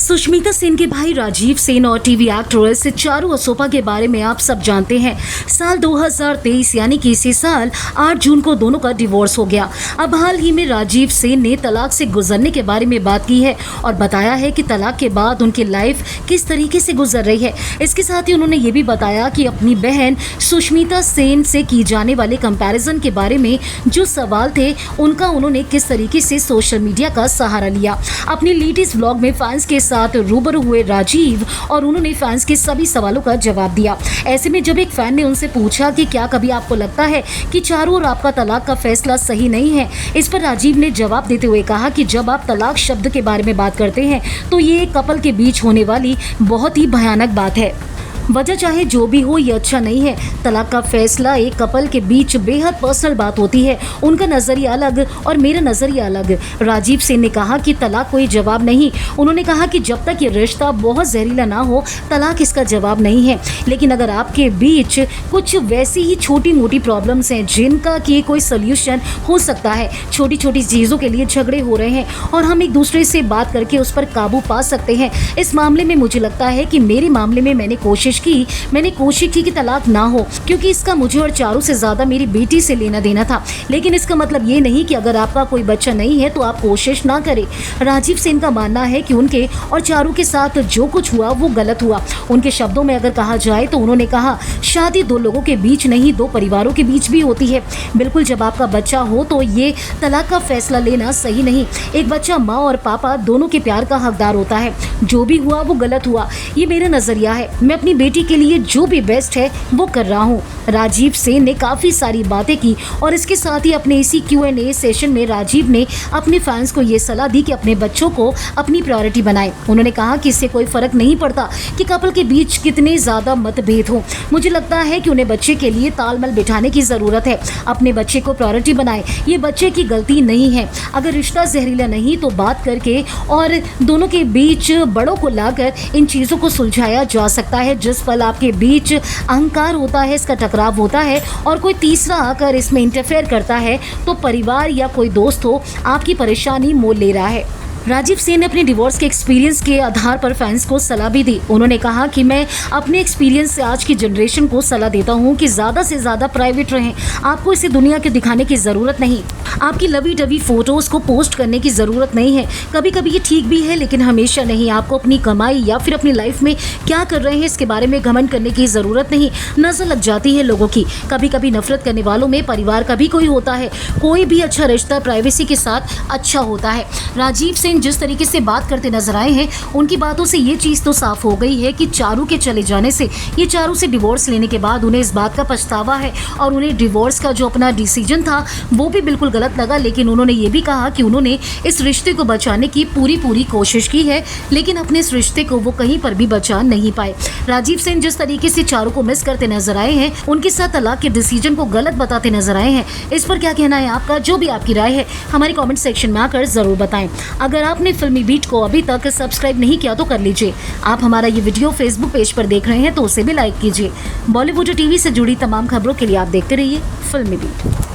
सुष्मिता सेन के भाई राजीव सेन और टीवी एक्ट्रेस चारू असोपा के बारे में आप सब जानते हैं। साल 2023 यानी कि इसी साल 8 जून को दोनों का डिवोर्स हो गया। अब हाल ही में राजीव सेन ने तलाक से गुजरने के बारे में बात की है और बताया है कि तलाक के बाद उनकी लाइफ किस तरीके से गुजर रही है। इसके साथ ही उन्होंने ये भी बताया कि अपनी बहन सुष्मिता सेन से की जाने वाले कंपैरिजन के बारे में जो सवाल थे उनका उन्होंने किस तरीके से सोशल मीडिया का सहारा लिया। अपनी लेटेस्ट व्लॉग में फैंस के साथ रूबरू हुए राजीव और उन्होंने फैंस के सभी सवालों का जवाब दिया। ऐसे में जब एक फैन ने उनसे पूछा कि क्या कभी आपको लगता है कि चारू और आपका तलाक का फैसला सही नहीं है, इस पर राजीव ने जवाब देते हुए कहा कि जब आप तलाक शब्द के बारे में बात करते हैं तो ये एक कपल के बीच होने वाली बहुत ही भयानक बात है। वजह चाहे जो भी हो, ये अच्छा नहीं है। तलाक का फैसला एक कपल के बीच बेहद पर्सनल बात होती है। उनका नज़रिया अलग और मेरा नज़रिया अलग। राजीव सेन ने कहा कि तलाक कोई जवाब नहीं। उन्होंने कहा कि जब तक ये रिश्ता बहुत जहरीला ना हो, तलाक इसका जवाब नहीं है। लेकिन अगर आपके बीच कुछ वैसी ही छोटी मोटी प्रॉब्लम्स हैं जिनका कि कोई सोल्यूशन हो सकता है, छोटी छोटी चीज़ों के लिए झगड़े हो रहे हैं और हम एक दूसरे से बात करके उस पर काबू पा सकते हैं। इस मामले में मुझे लगता है कि मेरे मामले में मैंने कोशिश की कि तलाक ना हो, क्योंकि इसका मुझे और चारू से ज्यादा मेरी बेटी से लेना देना था। लेकिन इसका मतलब ये नहीं कि अगर आपका कोई बच्चा नहीं है तो आप कोशिश ना करें। राजीव सेन का मानना है कि उनके और चारू के साथ जो कुछ हुआ वो गलत हुआ। उनके शब्दों में अगर कहा जाए तो उन्होंने कहा, शादी दो लोगों के बीच नहीं, दो परिवारों के बीच भी होती है। बिल्कुल, जब आपका बच्चा हो तो ये तलाक का फैसला लेना सही नहीं। एक बच्चा माँ और पापा दोनों के प्यार का हकदार होता है। जो भी हुआ वो गलत हुआ, ये मेरा नजरिया है। मैं अपनी बेटी के लिए जो भी बेस्ट है वो कर रहा हूँ। राजीव सेन ने काफी सारी बातें की और इसके साथ ही अपने इसी Q&A सेशन में राजीव ने अपने फैंस को ये सलाह दी कि अपने बच्चों को अपनी प्रायोरिटी बनाएं। उन्होंने कहा कि इससे कोई फर्क नहीं पड़ता कि कपल के बीच कितने ज्यादा मतभेद हो। मुझे लगता है कि उन्हें बच्चे के लिए तालमेल बिठाने की जरूरत है। अपने बच्चे को प्रायोरिटी बनाए, ये बच्चे की गलती नहीं है। अगर रिश्ता जहरीला नहीं तो बात करके और दोनों के बीच बड़ों को लाकर इन चीजों को सुलझाया जा सकता है। जिस पल आपके बीच अहंकार होता है, इसका टकराव होता है और कोई तीसरा आकर इसमें इंटरफेयर करता है तो परिवार या कोई दोस्त हो आपकी परेशानी मोल ले रहा है। राजीव सेन ने अपने डिवोर्स के एक्सपीरियंस के आधार पर फैंस को सलाह भी दी। उन्होंने कहा कि मैं अपने एक्सपीरियंस से आज की जनरेशन को सलाह देता हूं कि ज़्यादा से ज़्यादा प्राइवेट रहें। आपको इसे दुनिया के दिखाने की ज़रूरत नहीं। आपकी लवी डवी फोटोज़ को पोस्ट करने की ज़रूरत नहीं है। कभी कभी ये ठीक भी है लेकिन हमेशा नहीं। आपको अपनी कमाई या फिर अपनी लाइफ में क्या कर रहे हैं इसके बारे में घमंड करने की ज़रूरत नहीं। नज़र लग जाती है लोगों की। कभी कभी नफरत करने वालों में परिवार का भी कोई होता है। कोई भी अच्छा रिश्ता प्राइवेसी के साथ अच्छा होता है। राजीव सेन जिस तरीके से बात करते नजर आए हैं, उनकी बातों से ये चीज तो साफ हो गई है कि चारू के चले जाने से, ये चारू से डिवोर्स लेने के बाद उन्हें इस बात का पछतावा है और उन्हें डिवोर्स का जो अपना डिसीजन था वो भी बिल्कुल गलत लगा। लेकिन उन्होंने ये भी कहा कि उन्होंने इस रिश्ते को बचाने की पूरी कोशिश की है, लेकिन अपने इस रिश्ते को वो कहीं पर भी बचा नहीं पाए। राजीव सेन जिस तरीके से चारू को मिस करते नजर आए हैं, उनके साथ तलाक के डिसीजन को गलत बताते नजर आए हैं। इस पर क्या कहना है आपका? जो भी आपकी राय है हमारे कॉमेंट सेक्शन में आकर जरूर बताएं। अगर आपने फिल्मी बीट को अभी तक सब्सक्राइब नहीं किया तो कर लीजिए। आप हमारा ये वीडियो फेसबुक पेज पर देख रहे हैं तो उसे भी लाइक कीजिए। बॉलीवुड टीवी से जुड़ी तमाम खबरों के लिए आप देखते रहिए फिल्मी बीट।